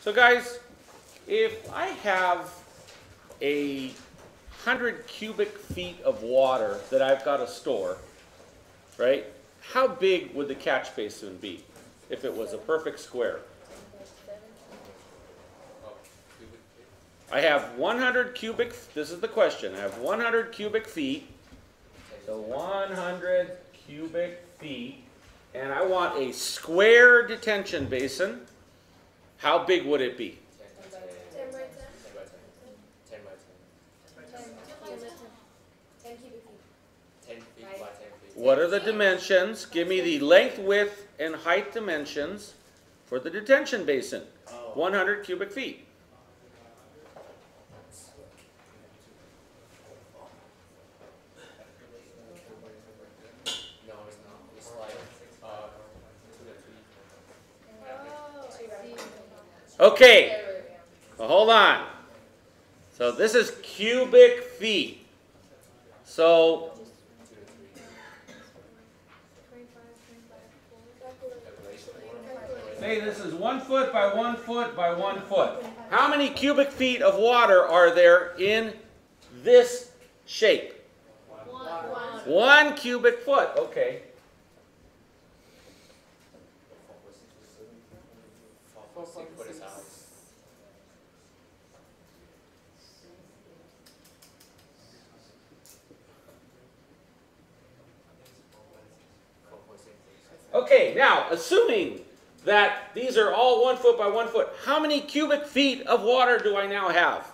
So guys, if I have 100 cubic feet of water that I've got to store, right? How big would the catch basin be if it was a perfect square? I have 100 cubic, this is the question, I have 100 cubic feet, so 100 cubic feet, and I want a square detention basin. How big would it be? 10 by 10. 10 by 10. 10 cubic feet. 10 feet by 10 feet. What are the dimensions? Give me the length, width, and height dimensions for the detention basin. 100 cubic feet. No, it's not. It's like 2 to 3. Okay, well, hold on. So this is cubic feet. So say this is 1 foot by 1 foot by 1 foot. How many cubic feet of water are there in this shape? 1 cubic foot. Okay. Okay, now, assuming that these are all 1 foot by 1 foot, how many cubic feet of water do I now have?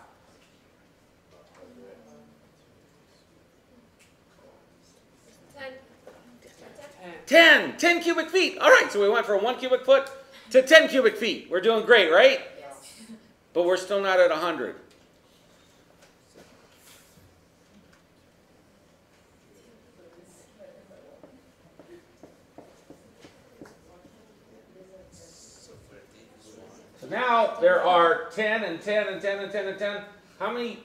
10. 10 cubic feet. All right, so we went from 1 cubic foot to 10 cubic feet. We're doing great, right? Yes. But we're still not at 100. So now there are 10 and 10 and 10 and 10 and 10. How many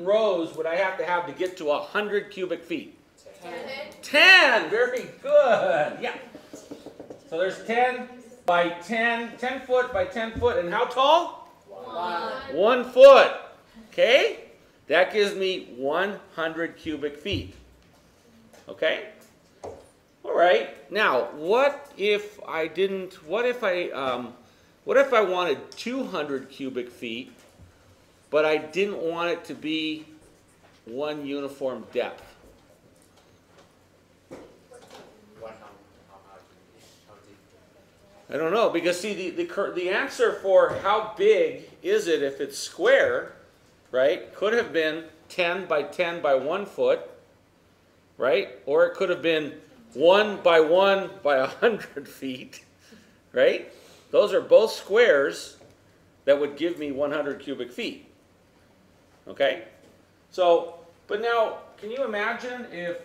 rows would I have to get to 100 cubic feet? 10. 10. Very good. Yeah. So there's 10 by 10, 10 foot by 10 foot, and how tall? 1. 1 foot. Okay? That gives me 100 cubic feet. Okay? All right. Now, what if I wanted 200 cubic feet, but I didn't want it to be one uniform depth? I don't know, because see, the answer for how big is it if it's square, right, could have been 10 by 10 by 1 foot, right? Or it could have been 1 by 1 by 100 feet, right? Those are both squares that would give me 100 cubic feet, okay? So, but now, can you imagine if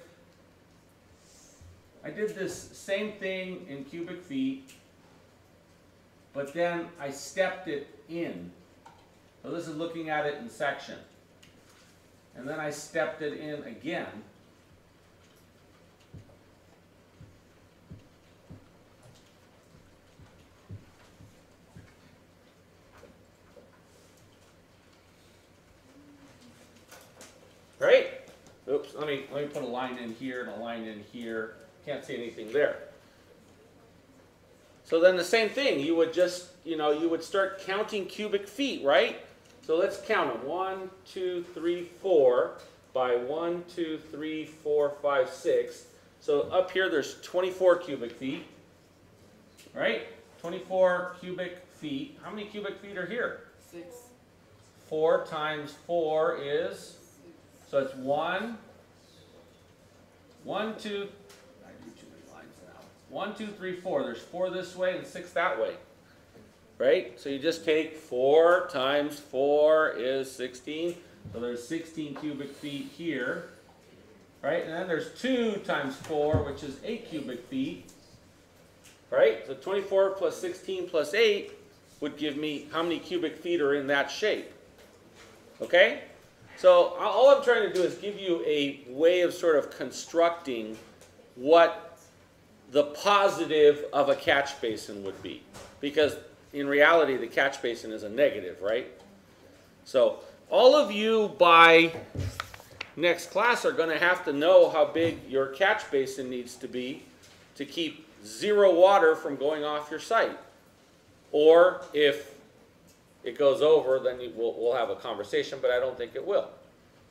I did this same thing in cubic feet, but then I stepped it in. So this is looking at it in section. And then I stepped it in again. Right? Oops, let me put a line in here and a line in here. Can't see anything there. So then the same thing, you would just, you would start counting cubic feet, right? So let's count them. 1, 2, 3, 4 by 1, 2, 3, 4, 5, 6. So up here there's 24 cubic feet, right? 24 cubic feet. How many cubic feet are here? 6. 4 times 4 is, so it's 1, 2, 1, 2, 3, 4. There's 4 this way and 6 that way. Right? So you just take 4 times 4 is 16. So there's 16 cubic feet here. Right? And then there's 2 times 4, which is 8 cubic feet. Right? So 24 plus 16 plus 8 would give me how many cubic feet are in that shape. Okay? So all I'm trying to do is give you a way of sort of constructing what the positive of a catch basin would be. Because in reality, the catch basin is a negative, right? So all of you by next class are going to have to know how big your catch basin needs to be to keep 0 water from going off your site. Or if it goes over, then we'll have a conversation, but I don't think it will.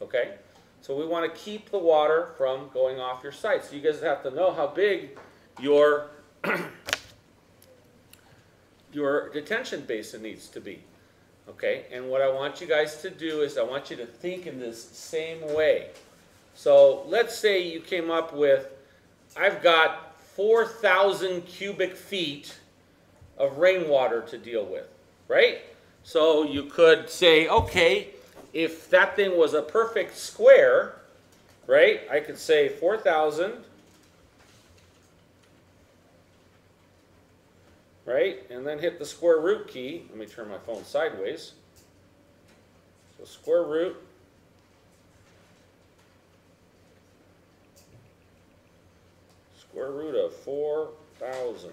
Okay? So we want to keep the water from going off your site. So you guys have to know how big your your detention basin needs to be. Okay? And what I want you guys to do is I want you to think in this same way. So let's say you came up with, I've got 4,000 cubic feet of rainwater to deal with, right? So you could say, okay, if that thing was a perfect square, right, I could say 4,000, right, and then hit the square root key. Let me turn my phone sideways. So square root of 4,000.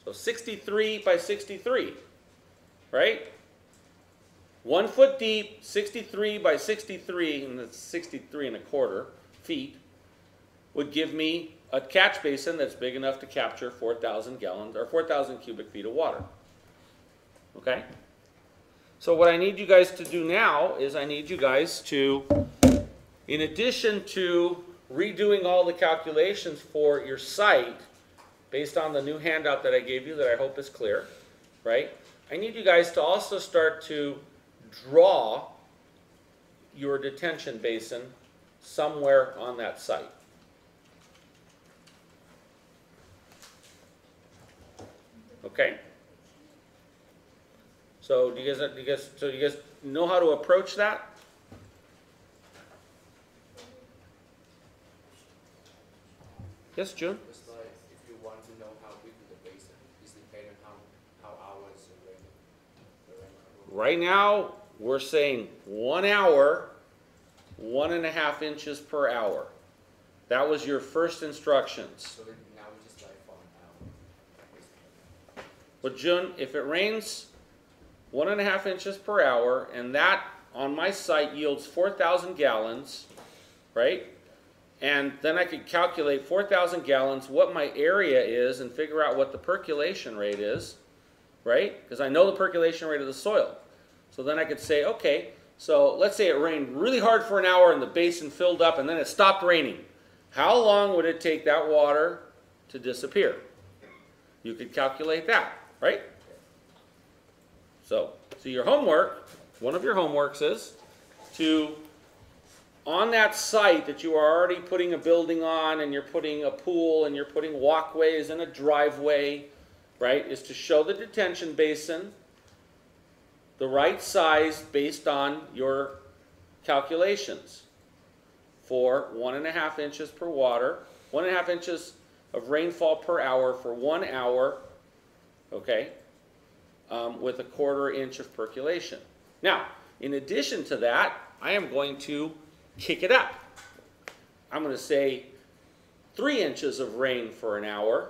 So 63 by 63, right? 1 foot deep, 63 by 63, and that's 63¼ feet, would give me a catch basin that's big enough to capture 4,000 gallons or 4,000 cubic feet of water. Okay? So what I need you guys to do now is I need you guys to, in addition to redoing all the calculations for your site, based on the new handout that I gave you that I hope is clear, right? I need you guys to also start to draw your detention basin somewhere on that site. Okay? So do you guys know how to approach that? Yes, June? It's like if you want to know how big the basin is, depending on how hours the rain. Right now, we're saying 1 hour, 1.5 inches per hour. That was your first instructions. So now we just like for an hour. Well, June, if it rains 1.5 inches per hour, and that on my site yields 4,000 gallons, right? And then I could calculate 4,000 gallons, what my area is, and figure out what the percolation rate is, right? Because I know the percolation rate of the soil. So then I could say, okay, so let's say it rained really hard for an hour and the basin filled up and then it stopped raining. How long would it take that water to disappear? You could calculate that, right? So your homework, one of your homeworks is to, on that site that you are already putting a building on and you're putting a pool and you're putting walkways and a driveway, right, is to show the detention basin the right size based on your calculations for 1.5 inches per water, 1.5 inches of rainfall per hour for 1 hour, okay, with 1/4 inch of percolation. Now, in addition to that, I am going to kick it up. I'm going to say 3 inches of rain for an hour,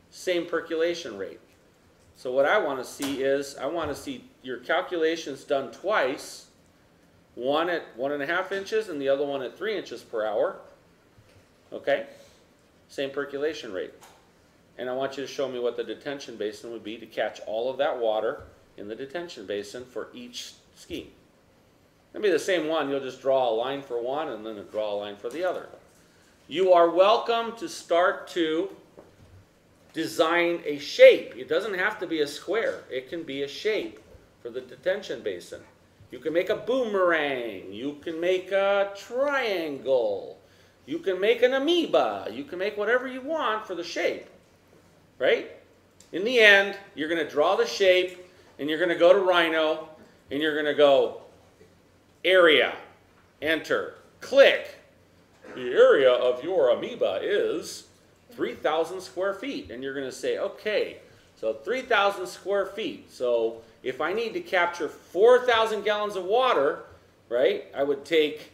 same percolation rate. So what I want to see is, I want to see your calculations done twice, one at 1.5 inches and the other one at 3 inches per hour. Okay? Same percolation rate. And I want you to show me what the detention basin would be to catch all of that water in the detention basin for each scheme. It'll be the same one. You'll just draw a line for one and then draw a line for the other. You are welcome to start to design a shape. It doesn't have to be a square. It can be a shape for the detention basin. You can make a boomerang. You can make a triangle. You can make an amoeba. You can make whatever you want for the shape. Right? In the end, you're going to draw the shape and you're going to go to Rhino and you're going to go area, enter, click. The area of your amoeba is 3,000 square feet. And you're going to say, okay, so 3,000 square feet. So if I need to capture 4,000 gallons of water, right, I would take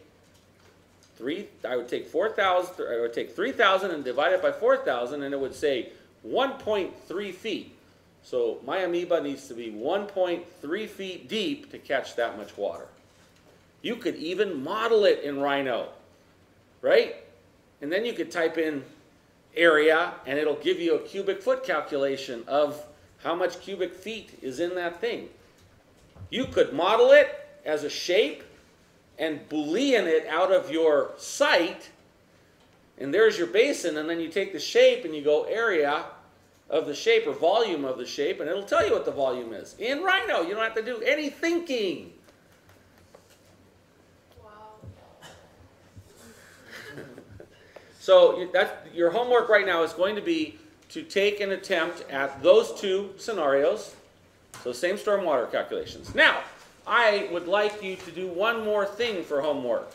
I would take 4,000, I would take 3,000 and divide it by 4,000, and it would say 1.3 feet. So my amoeba needs to be 1.3 feet deep to catch that much water. You could even model it in Rhino, right? And then you could type in area, and it'll give you a cubic foot calculation of how much cubic feet is in that thing. You could model it as a shape and Boolean it out of your site, and there's your basin, and then you take the shape and you go area of the shape or volume of the shape, and it'll tell you what the volume is. In Rhino, you don't have to do any thinking. Wow. So your homework right now is going to be to take an attempt at those two scenarios, so same stormwater calculations. Now, I would like you to do one more thing for homework.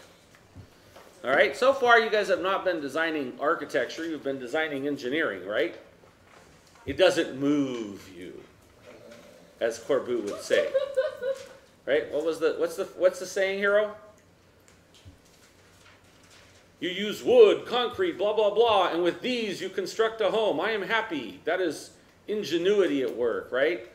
All right, so far you guys have not been designing architecture, you've been designing engineering, right? It doesn't move you, as Corbu would say. Right? What's the saying, Hero? You use wood, concrete, blah, blah, blah, and with these you construct a home. I am happy. That is ingenuity at work, right?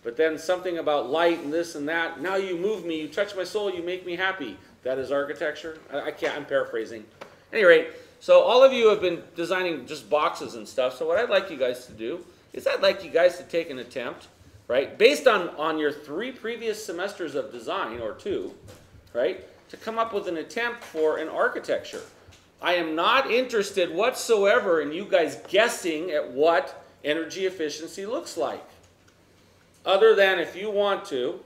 But then something about light and this and that. Now you move me, you touch my soul, you make me happy. That is architecture. I'm paraphrasing. At any rate, so all of you have been designing just boxes and stuff. So what I'd like you guys to do is I'd like you guys to take an attempt, right, based on your 3 previous semesters of design, or 2, right, to come up with an attempt for an architecture. I am not interested whatsoever in you guys guessing at what energy efficiency looks like. Other than if you want to,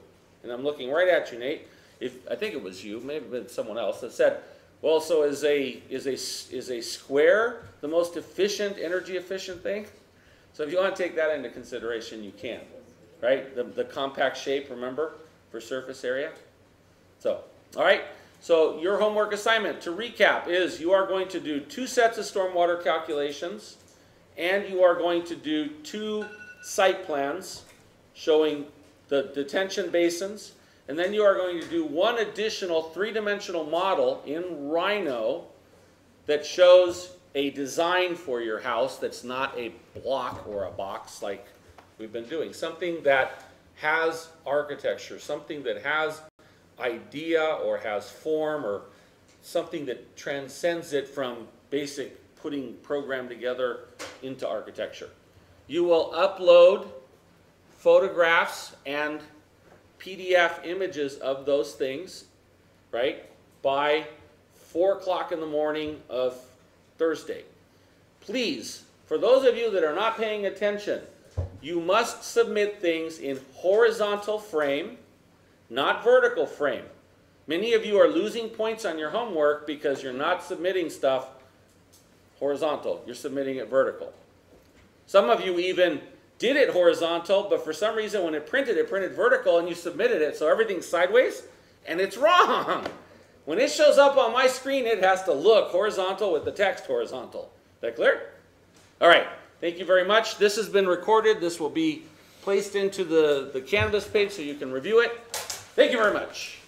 and I'm looking right at you, Nate, I think it was you, maybe been someone else, that said, well, so is a square the most efficient, energy efficient thing? So if you want to take that into consideration, you can, right? The compact shape, remember, for surface area? So, all right. So your homework assignment, to recap, is you are going to do 2 sets of stormwater calculations, and you are going to do 2 site plans showing the detention basins, and then you are going to do 1 additional 3-dimensional model in Rhino that shows a design for your house that's not a block or a box like we've been doing. Something that has architecture, something that has idea or has form, or something that transcends it from basic putting program together into architecture. You will upload photographs and PDF images of those things, right, by 4 o'clock in the morning of Thursday. Please, for those of you that are not paying attention, you must submit things in horizontal frame, not vertical frame. Many of you are losing points on your homework because you're not submitting stuff horizontal. You're submitting it vertical. Some of you even did it horizontal, but for some reason when it printed vertical, and you submitted it, so everything's sideways, and it's wrong. When it shows up on my screen, it has to look horizontal with the text horizontal. Is that clear? All right. Thank you very much. This has been recorded. This will be placed into the Canvas page so you can review it. Thank you very much.